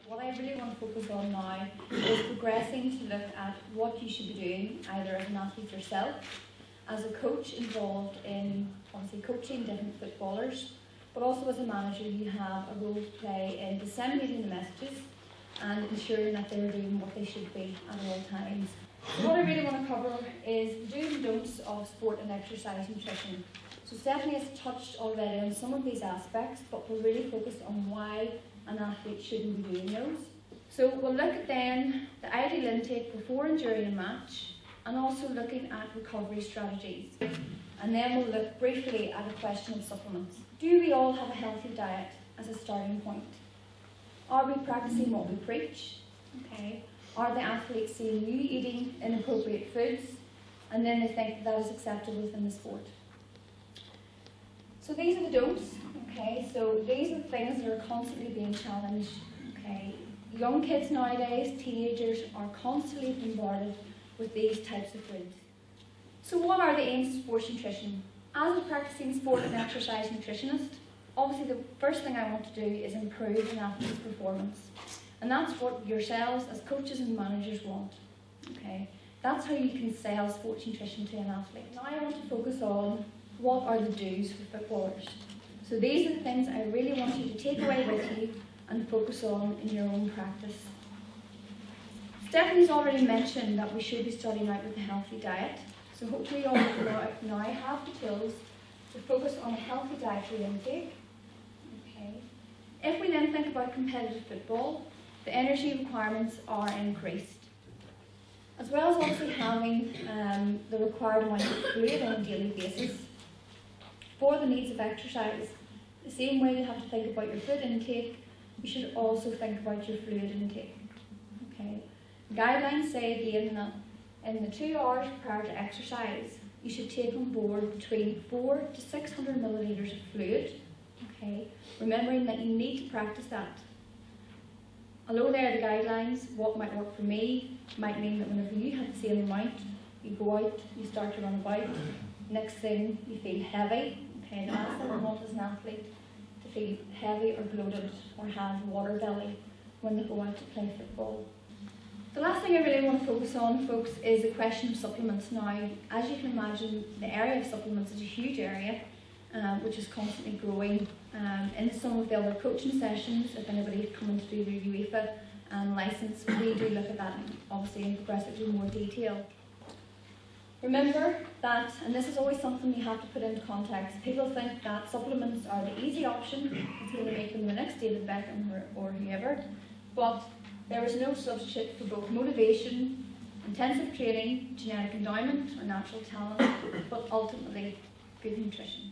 What I really want to focus on now is progressing to look at what you should be doing, either as an athlete yourself, as a coach involved in obviously coaching different footballers, but also as a manager you have a role to play in disseminating the messages and ensuring that they're doing what they should be at all times. So what I really want to cover is the do's and don'ts of sport and exercise nutrition. So Stephanie has touched already on some of these aspects, but we're really focused on why an athlete shouldn't be doing those. So we'll look at then the ideal intake before and during a match, and also looking at recovery strategies. And then we'll look briefly at a question of supplements. Do we all have a healthy diet as a starting point? Are we practicing what we preach? Okay. Are the athletes seeing you eating inappropriate foods, and then they think that is acceptable within the sport? So these are the don'ts, okay, so these are the things that are constantly being challenged, okay. Young kids nowadays, teenagers, are constantly bombarded with these types of foods. So what are the aims of sports nutrition? As a practicing sport and exercise nutritionist, obviously the first thing I want to do is improve an athlete's performance. And that's what yourselves as coaches and managers want, okay. That's how you can sell sports nutrition to an athlete. Now I want to focus on what are the do's for footballers. So these are the things I really want you to take away with you and focus on in your own practice. Stephanie's already mentioned that we should be starting out with a healthy diet. So hopefully you all now have the tools to focus on a healthy dietary intake. Okay. If we then think about competitive football, the energy requirements are increased. As well as obviously having the required amount of fluid on a daily basis. For the needs of exercise, the same way you have to think about your food intake, you should also think about your fluid intake. Okay. Guidelines say again that in the 2 hours prior to exercise, you should take on board between 400 to 600 millilitres of fluid. Okay. Remembering that you need to practice that. Although they are the guidelines, what might work for me might mean that whenever you have the same amount, you go out, you start to run about, next thing you feel heavy. Okay, the last thing we want as an athlete to feel heavy or bloated or have water belly when they go out to play football. The last thing I really want to focus on, folks, is the question of supplements. Now, as you can imagine, the area of supplements is a huge area, which is constantly growing. In some of the other coaching sessions, if anybody is coming to do their UEFA licence, we do look at that obviously in progressively more detail. Remember that, and this is always something you have to put into context, people think that supplements are the easy option, it's going to make them the next David Beckham or whoever, but there is no substitute for both motivation, intensive training, genetic endowment or natural talent, but ultimately good nutrition.